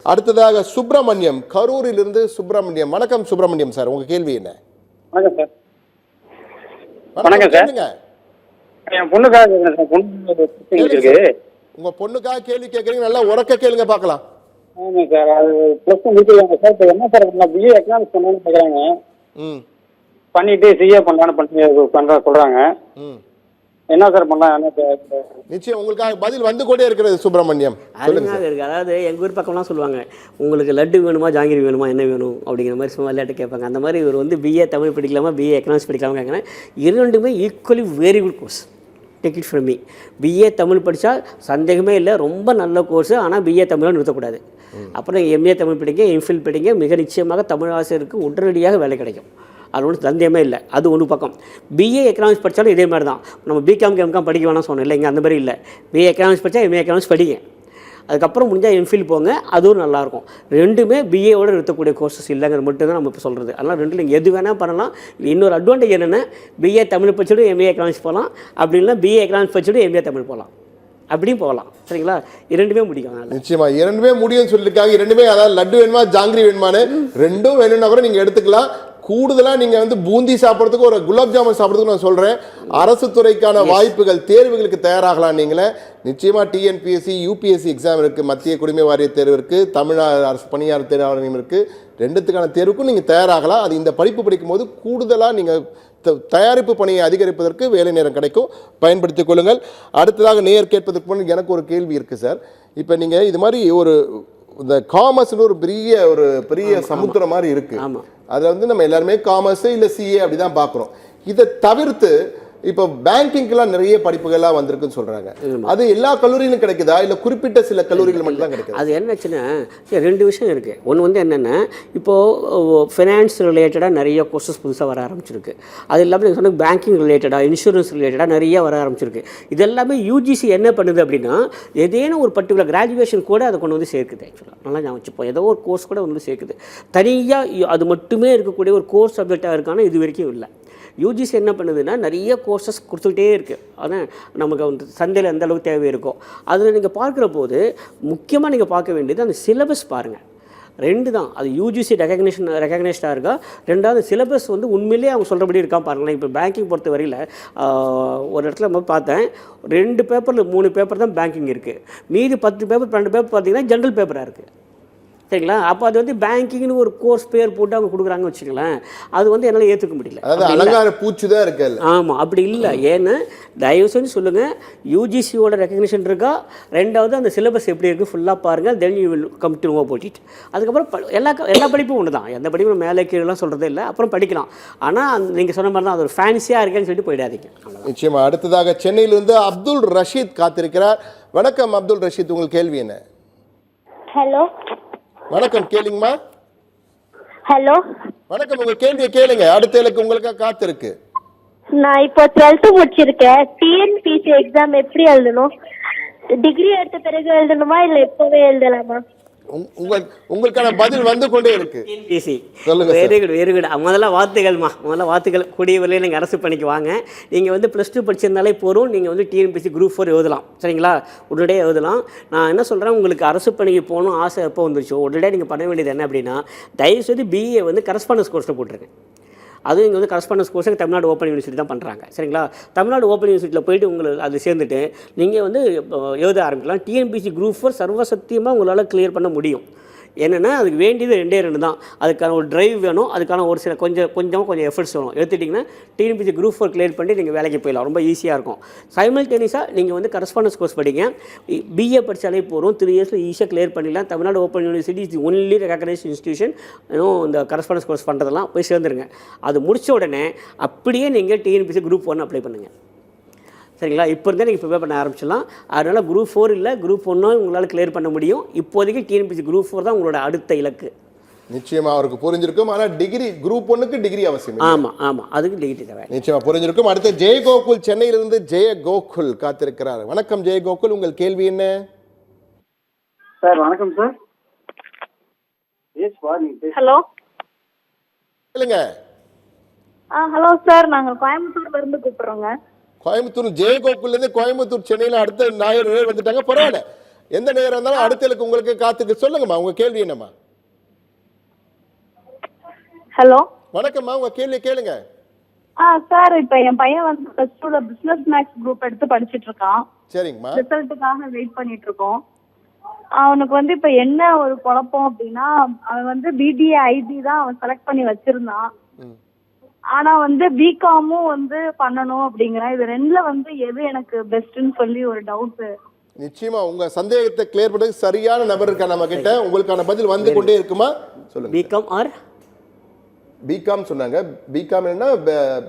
அடுத்ததாக சுப்பிரமணியம், கரூரிலிருந்து சுப்பிரமணியம். வணக்கம் சுப்பிரமணியம் சார், உங்க கேள்வி என்ன? வணக்கம் சார். வணக்கம் சார். என் பொண்ணுக்காக உங்க பொண்ணுக்காக கேள்வி கேட்கறீங்க, நல்லா உறக்க கேளுங்க பார்க்கலாம். ஆமாம் சார், அது ப்ளஸ் ஒன் முடிக்கிறாங்க சார். இப்போ என்ன சார் பண்ணலாம்? பிஏ எக்கனாமிக்ஸ் பண்ணணும்னு கேட்குறாங்க. பண்ணிட்டு சிஏ பண்ணலான்னு சொல்கிறாங்க. என்ன சார் பண்ணலாம்? நிச்சயம் உங்களுக்காக பதில் வந்து கொண்டே இருக்கிறது சுப்பிரமணியம். அருமையாக இருக்குது. அதாவது எங்கள் ஊர் பக்கம்லாம் சொல்லுவாங்க, உங்களுக்கு லட்டு வேணுமா ஜாங்கிரி வேணுமா என்ன வேணும் அப்படிங்கிற மாதிரி சும்மா விளையாட்டு கேட்பாங்க. அந்த மாதிரி இவர் வந்து பிஏ தமிழ் படிக்கலாமா பிஏ எக்கனாமிக்ஸ் படிக்கலாமா கேட்குறேன். இரண்டுமே equally very good course. Take it from me. BA Tamil படித்தா சந்தேகமே இல்லை, ரொம்ப நல்ல கோர்ஸு. ஆனால் பிஏ தமிழாக நிறுத்தக்கூடாது. அப்புறம் எம்ஏ தமிழ் படிங்க, எம்ஃபில் படிங்க, மிக நிச்சயமாக தமிழ் ஆசிரியருக்கு உடனடியாக வேலை கிடைக்கும். அது ஒன்றும் சந்தேகமே இல்லை. அது ஒன்று பக்கம். பிஏ எக்கனாமிக்ஸ் படித்தாலும் இதே மாதிரி தான். நம்ம பிகாம் எம்காம் படிக்க வேணாம் சொன்னோம் இல்லை, இங்கே அந்த மாதிரி இல்லை. பிஏ எக்கனாமிக்ஸ் படித்தா எம்ஏ எக்கனாமிக்ஸ் படிங்க, அதுக்கப்புறம் முடிஞ்சால் எம்ஃபில் போங்க, அதுவும் நல்லாயிருக்கும். ரெண்டுமே பிஏவோடு நிறுத்தக்கூடிய கோர்சஸ் இல்லைங்கிற மட்டும் தான் நம்ம இப்போ சொல்கிறது. அதனால் ரெண்டு நீங்கள் எது வேணால் பண்ணலாம். இன்னொரு அட்வான்டேஜ் என்னென்னா, பிஏ தமிழ் படிச்சுட்டு எம்ஏ எக்கனாமிக்ஸ் போகலாம், அப்படி இல்லைனா பிஏ எக்கனாமிக்ஸ் படிச்சுட்டு எம்ஏ தமிழ் போகலாம், அப்படியும் போகலாம். சரிங்களா? இரண்டுமே முடியும். நிச்சயமா இரண்டுமே முடியும்னு சொல்லியிருக்காங்க. இரண்டுமே, அதாவது லட்டு வேணுமா ஜாங்கிரி வேணுமான்னு ரெண்டும் வேணும்னா கூட நீங்கள் எடுத்துக்கலாம். கூடுதலாக நீங்கள் வந்து பூந்தி சாப்பிட்றதுக்கு, ஒரு குலாப் ஜாமுன் சாப்பிட்றதுக்கு நான் சொல்கிறேன். அரசு துறைக்கான வாய்ப்புகள், தேர்வுகளுக்கு தயாராகலாம். நீங்களே நிச்சயமாக டிஎன்பிஎஸ்சி யூபிஎஸ்சி எக்ஸாம் இருக்குது, மத்திய குடிமை வாரிய தேர்வு இருக்குது, தமிழ்நாடு அரசு பணியாளர் தேர்வாணையம் இருக்குது. ரெண்டுத்துக்கான தேர்வுக்கும் நீங்கள் தயாராகலாம். அது இந்த படிப்பு படிக்கும்போது கூடுதலாக நீங்கள் தயாரிப்பு பணியை அதிகரிப்பதற்கு வேலை நேரம் கிடைக்கும், பயன்படுத்திக் கொள்ளுங்கள். அடுத்ததாக நேர் கேட்பதற்கு முன் எனக்கு ஒரு கேள்வி இருக்குது சார். இப்போ நீங்கள் இது மாதிரி ஒரு இந்த காமர்ஸ்னு ஒரு பெரிய சமுத்திரம் மாதிரி இருக்கு. அதில் வந்து நம்ம எல்லாருமே காமர்ஸ் இல்லை சிஏ அப்படி தான் பார்க்குறோம். இதை தவிர்த்து இப்போ பேங்கிங்லாம் நிறைய படிப்புகள்லாம் வந்திருக்குன்னு சொல்கிறாங்க. அது எல்லா கல்லூரியிலும் கிடைக்குதா, இல்லை குறிப்பிட்ட சில கல்லூரிகள் மட்டும் தான் கிடைக்குது? அது என்னச்சுன்னா, ரெண்டு விஷயம் இருக்குது. ஒன்று வந்து என்னென்னா, இப்போது ஃபினான்ஸ் ரிலேட்டடாக நிறைய கோர்சஸ் புதுசாக வர ஆரம்பிச்சிருக்கு. அது இல்லாமல் நீங்கள் சொன்ன பேங்கிங் ரிலேட்டடாக, இன்சூரன்ஸ் ரிலேட்டடாக நிறைய வர ஆரம்பிச்சிருக்கு. இது எல்லாமே யூஜிசி என்ன பண்ணுது அப்படின்னா, ஏதேனும் ஒரு பர்டிகுலர் கிராஜுவேஷன் கூட அதை கொண்டு வந்து சேர்க்குது. ஆக்சுவலாக நல்லா ஞாபகம் வச்சுப்போம், ஏதோ ஒரு கோர்ஸ் கூட வந்து சேர்க்குது. தனியாக அது மட்டுமே இருக்கக்கூடிய ஒரு கோர்ஸ் சப்ஜெக்டாக இருக்கான இது வரைக்கும் இல்லை. யூஜிசி என்ன பண்ணுதுன்னா, நிறைய கோர்சஸ் கொடுத்துக்கிட்டே இருக்குது. ஆனால் நமக்கு வந்து சந்தையில் எந்த அளவுக்கு தேவை இருக்கோ அதில் நீங்கள் பார்க்குற போது முக்கியமாக நீங்கள் பார்க்க வேண்டியது அந்த சிலபஸ் பாருங்கள். ரெண்டு தான். அது யூஜிசி ரெகக்னைஸ்டாக இருக்கா, ரெண்டாவது சிலபஸ் வந்து உண்மையிலேயே அவங்க சொல்கிறபடி இருக்கா பாருங்களேன். இப்போ பேங்கிங் பொறுத்த வரையில் ஒரு இடத்துல நம்ம பார்த்தேன், 2 பேப்பரில் 3 பேப்பர் தான் பேங்கிங் இருக்குது, மீதி 10 பேப்பர் 12 பேப்பர் பார்த்திங்கன்னா ஜென்ரல் பேப்பராக இருக்குது. சரிங்களா? அப்போ அது வந்து பேங்கிங்னு ஒரு கோர்ஸ் பேர் போட்டு அவங்க கொடுக்குறாங்கன்னு வச்சுக்கலாம். அது வந்து என்னால் ஏற்றுக்க முடியல. அலங்கார பூச்சி தான் இருக்கு. ஆமாம், அப்படி இல்லை. ஏன்னா தயவு செஞ்சு சொல்லுங்கள், யூஜிசியோட ரெகக்னிஷன் இருக்கா, ரெண்டாவது அந்த சிலபஸ் எப்படி இருக்குது ஃபுல்லாக பாருங்கள். Then you will come to know about it. அதுக்கப்புறம் எல்லா படிப்பும் ஒன்று தான், எந்த படிப்பும் மேலே கீழெலாம் சொல்கிறதே இல்லை. அப்புறம் படிக்கலாம். ஆனால் நீங்கள் சொன்ன மாதிரி தான், அது ஒரு ஃபேன்சியாக இருக்கேன்னு சொல்லிட்டு போயிடாதீங்க. நிச்சயமாக. அடுத்ததாக சென்னையிலிருந்து அப்துல் ரஷீத் காத்திருக்கிறார். வணக்கம் அப்துல் ரஷீத், உங்கள் கேள்வி என்ன? ஹலோ. வணக்கம், கேளுங்கம்மா. ஹலோ. வணக்கம், உங்க கேள்வியை கேளுங்க. அடுத்த இலக்கு உங்களுக்காக காத்திருக்கு. நான் இப்போ 12th முடிச்சிருக்கேன். டிஎன்பிசி எக்ஸாம் எப்படி எழுதணும்? டிகிரி எடுத்த பிறகு எழுதணுமா இல்லை எப்போவே எழுதலாமா? உங்களுக்கான பதில் வந்து கொண்டே இருக்கு. Very good, very good. முதல்ல வாழ்த்துக்கள். கூடிய விரைவில் நீங்கள் அரசு பணிக்கு வாங்க. நீங்கள் வந்து +2 படிச்சிருந்தாலே போதும், நீங்கள் வந்து டிஎன்பிசி குரூப் 4 எழுதலாம். சரிங்களா? உடனடியாக எழுதலாம். நான் என்ன சொல்கிறேன், உங்களுக்கு அரசு பணிக்கு போகணும் ஆசை எப்போ வந்துருச்சோ உடனடியாக நீங்கள் பண்ண வேண்டியது என்ன அப்படின்னா, தயவுசெய்து பிஏ வந்து கரஸ்பாண்டன்ஸ் கோர்ஸில் போட்டுருங்க. அதுவும் இங்கே வந்து கரஸ்பாண்டன்ஸ் கோர்ஸை தமிழ்நாடு ஓப்பன் யூனிவர்சிட்டி தான் பண்ணுறாங்க. சரிங்களா? தமிழ்நாடு ஓப்பன் யூனிவர்சிட்டியில் போய்ட்டு உங்களுக்கு அது சேர்ந்துட்டு நீங்கள் வந்து எழுத ஆரம்பிக்கலாம். டிஎன்பிசி குரூப் 4 சர்வசத்தியமாக உங்களால் கிளியர் பண்ண முடியும். என்னென்னா அதுக்கு வேண்டியது 2 தான். அதுக்கான ஒரு டிரைவ் வேணும், அதுக்கான ஒரு சில கொஞ்சம் எஃபர்ட்ஸ் வேணும். எடுத்துட்டிங்கன்னா டிஎன்பிசி குரூப் 4 கிளியர் பண்ணி நீங்கள் வேலைக்கு போயிடலாம். ரொம்ப ஈஸியாக இருக்கும். சைமல்டேனியஸாக நீங்கள் வந்து கரஸ்பாண்டன்ஸ் கோர்ஸ் படிங்க. பிஏ படித்தாலே போகிறோம், 3 இயர்ஸில் ஈஸியாக கிளியர் பண்ணிடலாம். Tamil Nadu open university is the only recognised institution. இந்த கரஸ்பாண்டன்ஸ் கோர்ஸ் பண்ணுறதெல்லாம் போய் சேர்ந்துருங்க. அது முடித்த உடனே அப்படியே நீங்கள் டிஎன்பிசி குரூப் 1 அப்ளை பண்ணுங்கள். சரிங்களா? இப்போ இருந்தே நீங்கள் ப்ரிப்பேர் பண்ண ஆரம்பிச்சிடலாம். அதனால் குரூப் 4 இல்லை, குரூப் 1 உங்களால் கிளியர் பண்ண முடியும். இப்போதைக்கு டிஎன்பிசி குரூப் 4 தான் உங்களோட அடுத்த இலக்கு. நிச்சயமாக அவருக்கு புரிஞ்சிருக்கும். ஆனால் டிகிரி குரூப் 1க்கு டிகிரி அவசியம். ஆமாம், அதுக்கு டிகிரி தேவை. நிச்சயமாக புரிஞ்சிருக்கும். அடுத்து ஜெயகோகுல் சென்னையிலிருந்து ஜெயகோகுல் காத்திருக்கிறார். வணக்கம் ஜெயகோகுல், உங்கள் கேள்வி என்ன? சார் வணக்கம் சார். ஹலோ. சொல்லுங்க. ஹலோ சார், நாங்கள் கோயம்புத்தூர்ல இருந்து கூப்பிடுறோங்க. கோயம்புத்தூர் ஜெயகோகுல்லேருந்து கோயம்புத்தூர் சென்னையில் அடுத்த ஞாயிறு வந்துட்டாங்க. பரவாயில்ல, எந்த நேரம் இருந்தாலும் அடுத்தலுக்கு உங்களுக்கு காத்துக்கு சொல்லுங்கம்மா, உங்க கேள்வி என்னம்மா? ஹலோ, வணக்கம்மா, உங்க கேள்வி கேளுங்க. சார், இப்ப என் பையன் வந்து +2 பிசினஸ் மேக்ஸ் குரூப் எடுத்து படிச்சிட்டு இருக்கான். சரிங்கம்மா. ரிசல்ட்டுக்காக வெயிட் பண்ணிட்டு இருக்கோம். அவனுக்கு வந்து இப்ப என்ன ஒரு குழப்பம் அப்படின்னா, அவன் வந்து பிபிஏ ஐடி தான் அவன் செலக்ட் பண்ணி வச்சிருந்தான். ஆனா வந்து பிகாமும் வந்து பண்ணணும் அப்படிங்கிறான். இது ரெண்டுல வந்து எது எனக்கு பெஸ்ட்னு சொல்லி ஒரு டவுட். நிச்சயமா உங்க சந்தேகத்தை கிளியர் பண்றதுக்கு சரியான நபர் இருக்கா நம்ம கிட்ட. உங்களுக்கான பதில் வந்து கொண்டே இருக்குமா? சொல்லுங்க. பிகாம் ஆர் பிகாம் சொன்னாங்க. பிகாம் என்ன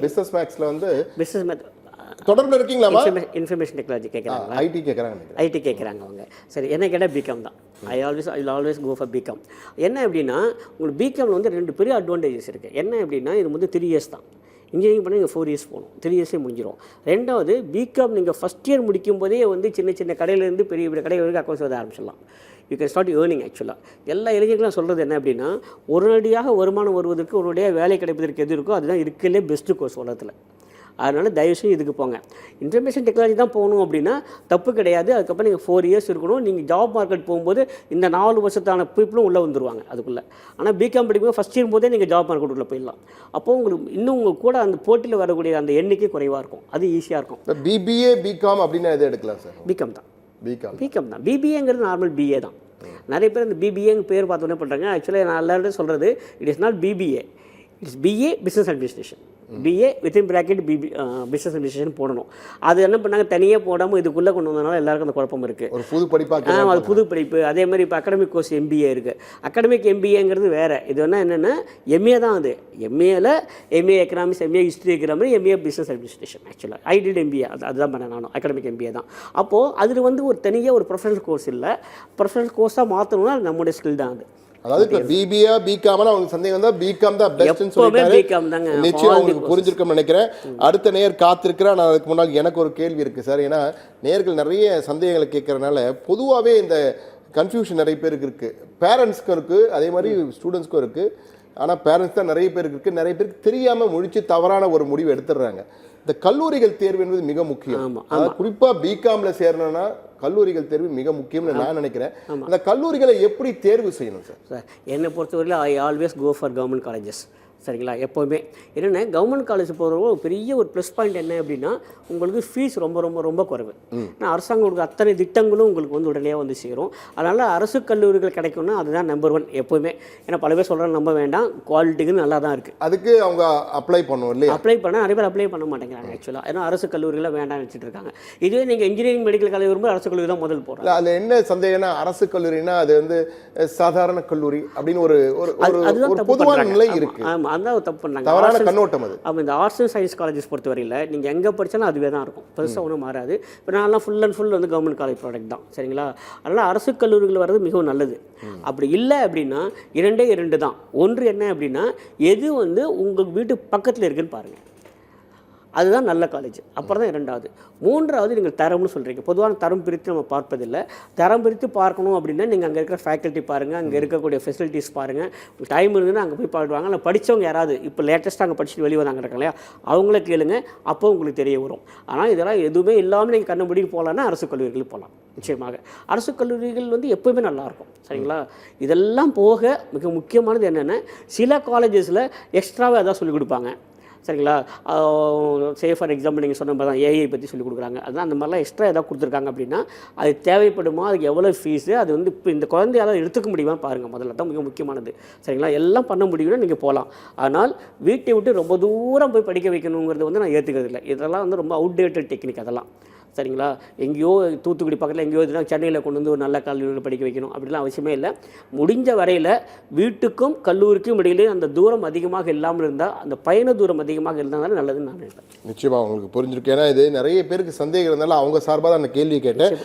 பிசினஸ் மேக்ஸ்ல வந்து பிசினஸ் மேத் தொடர்பு இருக்கீங்களாமா? இன்ஃபர்மேஷன் டெக்னாலஜி கேட்குறாங்க, ஐடி கேட்குறாங்க, ஐடி கேட்குறாங்க அவங்க. சரி, என்ன கேட்டால் பிகாம் தான். I always go for BCom. என்ன அப்படின்னா உங்களுக்கு பிகாமில் வந்து 2 பெரிய அட்வான்டேஜஸ் இருக்குது. என்ன அப்படின்னா இது வந்து 3 இயர்ஸ் தான். இன்ஜினியரிங் பண்ணி நீங்கள் 4 இயர்ஸ் போகணும், 3 இயர்ஸே முடிஞ்சிடும். ரெண்டாவது, பிகாம் நீங்கள் ஃபஸ்ட் இயர் முடிக்கும் போதே வந்து சின்ன சின்ன கடையிலேருந்து பெரிய பெரிய கடை வரைக்கும் அக்கௌண்ட்ஸ் வந்து ஆரம்பிச்சிடலாம். You can start earning. ஆக்சுவலாக எல்லா இளைஞர்களும் சொல்கிறது என்ன அப்படின்னா, உடனடியாக வருமானம் வருவதற்கு உடனடியாக வேலை கிடைப்பதற்கு எது இருக்கோ அதுதான் இருக்கிறதுலே பெஸ்ட்டு கோர்ஸ் உலகத்தில். அதனால் தயவுசெய்து இதுக்கு போங்க. இன்ஃபர்மேஷன் டெக்னாலஜி தான் போகணும் அப்படின்னா தப்பு கிடையாது. அதுக்கப்புறம் நீங்கள் 4 இயர்ஸ் இருக்கணும். நீங்கள் ஜாப் மார்க்கெட் போகும்போது இந்த 4 வருஷத்தான பீப்புளும் உள்ளே வந்துடுவாங்க அதுக்குள்ளே. ஆனால் பிகாம் படிக்கும்போது ஃபஸ்ட் இயர் போதே நீங்கள் ஜாப் மார்க்கெட் உள்ளே போயிடலாம். அப்போது உங்களுக்கு இன்னும் உங்கள் கூட அந்த போட்டியில் வரக்கூடிய அந்த எண்ணிக்கை குறைவாக இருக்கும். அது ஈஸியாக இருக்கும். பிபிஏ பிகாம் அப்படின்னா எது எடுக்கலாம் சார்? பிகாம் தான். பிகாம் தான். பிபிஏங்கிறது நார்மல் பிஏ தான். நிறைய பேர் இந்த பிபிஏங்க பேர் பார்த்தோன்னே பண்ணுறாங்க. ஆக்சுவலாக நான் எல்லாரும் சொல்கிறது it is not BBA, it's BA business administration. BA within bracket business administration போடணும். அது என்ன பண்ணாங்க, தனியாக போடாமல் இதுக்குள்ளே கொண்டு வந்தனால எல்லாருக்கும் அந்த குழப்பம் இருக்குது. ஒரு புது படிப்பாக அது புது படிப்பு. அதே மாதிரி இப்போ அகாடமிக் கோர்ஸ் எம்பிஏ இருக்குது. அகாடமிக் எம்பிஏங்கிறது வேறு. இது வேணால் என்னென்னா எம்ஏ தான். அது எம்ஏல எம்ஏ எக்கனாமிக்ஸ், எம்ஏ ஹிஸ்ட்ரி இருக்கிற மாதிரி எம்ஏ பிஸ்னஸ் அட்மினிஸ்ட்ரேஷன். ஆக்சுவலாக ஐ டிட் எம்பிஏ, அதுதான் பண்ணேன் நானும். அகாடமிக் எம்பிஏ தான். அப்போது அதில் வந்து ஒரு தனியாக ஒரு ப்ரொஃபஷனல் கோர்ஸ் இல்லை. ப்ரொஃபஷனல் கோர்ஸாக மாற்றணும்னா அது நம்மளுடைய ஸ்கில் தான். அது அதாவது இப்போ பிபிஏ பிகாம்னா உங்களுக்கு சந்தேகம் வந்தா பிகாம் தான் பெஸ்ட்னு சொல்லிட்டாரு. நிச்சயம் உங்களுக்கு புரிஞ்சிருக்கும்னு நினைக்கிறேன். அடுத்த நேயர் காத்திருக்கிறேன். நான் அதுக்கு முன்னாடி எனக்கு ஒரு கேள்வி இருக்குது சார். ஏன்னா நேயர்கள் நிறைய சந்தேகங்களை கேட்கறதுனால பொதுவாகவே இந்த கன்ஃபியூஷன் நிறைய பேருக்கு இருக்குது. பேரண்ட்ஸ்க்கும் இருக்குது, அதே மாதிரி ஸ்டூடெண்ட்ஸ்க்கும் இருக்குது. ஆனால் பேரண்ட்ஸ் தான் நிறைய பேருக்கு இருக்குது. நிறைய பேருக்கு தெரியாமல் முழிச்சு தவறான ஒரு முடிவு எடுத்துடுறாங்க. இந்த கல்லூரிகள் தேர்வு என்பது மிக முக்கியம். அதாவது குறிப்பாக பிகாமில் சேரணும்னா கல்லூரிகள் தேர்வு மிக முக்கியம்னு நான் நினைக்கிறேன். அந்த கல்லூரிகளை எப்படி தேர்வு செய்யணும் சார்? என்னை பொறுத்தவரையில் I always go for government colleges. சரிங்களா? எப்போவுமே என்னென்னா கவர்மெண்ட் காலேஜ் போகிறவங்க ஒரு பெரிய ஒரு ப்ளஸ் பாயிண்ட் என்ன அப்படின்னா உங்களுக்கு ஃபீஸ் ரொம்ப ரொம்ப ரொம்ப குறைவு. ஆனால் அரசாங்கம் கொடுக்குற அத்தனை திட்டங்களும் உங்களுக்கு வந்து உடனே வந்து சேரும். அதனால் அரசு கல்லூரிகள் கிடைக்கும்னா அதுதான் நம்பர் 1 எப்போவுமே. ஏன்னா பல பேர் சொல்கிறாங்க நம்ப வேண்டாம், குவாலிட்டிக்கு நல்லா தான் இருக்குது. அதுக்கு அவங்க அப்ளை பண்ணுவோம் இல்லையா? அப்ளை பண்ணால் நிறைய பேர் அப்ளை பண்ண மாட்டேங்கிறாங்க ஆக்சுவலாக. ஏன்னா அரசு கல்லூரிகளை வேண்டாம்னு வச்சுட்டு இருக்காங்க. இதுவே நீங்கள் இன்ஜினியரிங் மெடிக்கல் காலேஜ் வரும்போது அரசு கல்லூரி தான் முதல் போகிறோம். அதில் என்ன சந்தேகம்னா அரசு கல்லூரினா அது வந்து சாதாரண கல்லூரி அப்படின்னு ஒரு பொதுவான நிலை இருக்குது. ஆமாம், அதுதான் தப்பு பண்ணாங்க. தவறான கண்ணோட்டம் அது. அப்போ இந்த ஆர்ட்ஸ் அண்ட் சயின்ஸ் காலேஜஸ் பொறுத்தவரையில் நீங்கள் எங்கே படித்தாலும் அதுவே தான் இருக்கும். பெருசாக ஒன்றும் மாறாது. இப்போ நான்லாம் ஃபுல் அண்ட் ஃபுல் வந்து கவர்மெண்ட் காலேஜ் ப்ராடக்ட் தான். சரிங்களா? அதனால் அரசு கல்லூரிகள் வர்றது மிகவும் நல்லது. அப்படி இல்லை அப்படின்னா 2 தான். ஒன்று என்ன அப்படின்னா எது வந்து உங்கள் வீட்டு பக்கத்தில் இருக்குன்னு பாருங்கள். அதுதான் நல்ல காலேஜ். அப்புறம் தான் 2வது. 3வது நீங்கள் தரம்னு சொல்கிறீங்க. பொதுவான தரம் பிரித்து நம்ம பார்ப்பதில்லை. தரம் பிரித்து பார்க்கணும் அப்படின்னா நீங்கள் அங்கே இருக்கிற ஃபேக்கல்ட்டி பாருங்கள், அங்கே இருக்கக்கூடிய ஃபெசிலிட்டிஸ் பாருங்கள். டைம் இருந்துன்னா அங்கே போய் பாடுவாங்க. இல்லை படித்தவங்க யாராவது இப்போ லேட்டஸ்ட்டாக அங்கே படிச்சுட்டு வெளியே வந்தாங்க இருக்காங்க இல்லையா, அவங்கள கேளுங்க. அப்போ உங்களுக்கு தெரிய வரும். ஆனால் இதெல்லாம் எதுவுமே இல்லாமல் நீங்கள் கண்ண முடிக்கு போகலான்னா அரசு கல்லூரிகள் போகலாம். நிச்சயமாக அரசு கல்லூரிகள் வந்து எப்போவுமே நல்லாயிருக்கும். சரிங்களா? இதெல்லாம் போக மிக முக்கியமானது என்னென்னா சில காலேஜஸில் எக்ஸ்ட்ராவாக எதாவது சொல்லிக் கொடுப்பாங்க. சரிங்களா? ஃபார் எக்ஸாம்பிள் நீங்கள் சொன்ன மாதிரி தான் ஏஐ பற்றி சொல்லிக் கொடுக்குறாங்க. அதுதான் அந்த மாதிரிலாம் எக்ஸ்ட்ரா ஏதாவது கொடுத்துருக்காங்க அப்படின்னா அது தேவைப்படுமா, அதுக்கு எவ்வளோ ஃபீஸு, அது வந்து இப்போ இந்த குழந்தையால் எடுத்துக்க முடியுமா பாருங்கள். முதல்ல தான் மிக முக்கியமானது. சரிங்களா? எல்லாம் பண்ண முடியும்னா நீங்கள் போகலாம். ஆனால் வீட்டை விட்டு ரொம்ப தூரம் போய் படிக்க வைக்கணுங்கிறது வந்து நான் ஏற்றுக்கிறது இல்லை. இதெல்லாம் வந்து ரொம்ப அவுட்டேட்டட் டெக்னிக் அதெல்லாம். சரிங்களா? எங்கேயோ தூத்துக்குடி பக்கத்தில் எங்கேயோ இதுனா சென்னையில் கொண்டு வந்து ஒரு நல்ல கல்லூரியில் படிக்க வைக்கணும் அப்படிலாம் அவசியமே இல்லை. முடிஞ்ச வரையில் வீட்டுக்கும் கல்லூரிக்கும் இடையிலே அந்த தூரம் அதிகமாக இல்லாமல் இருந்தால், அந்த பயண தூரம் அதிகமாக இருந்தாலும் நல்லதுன்னு நான் நினைப்பேன். நிச்சயமாக உங்களுக்கு புரிஞ்சிருக்கு. ஏன்னா இது நிறைய பேருக்கு சந்தேகம் இருந்தாலும் அவங்க சார்பாக தான் அந்த கேள்வி கேட்டேன்.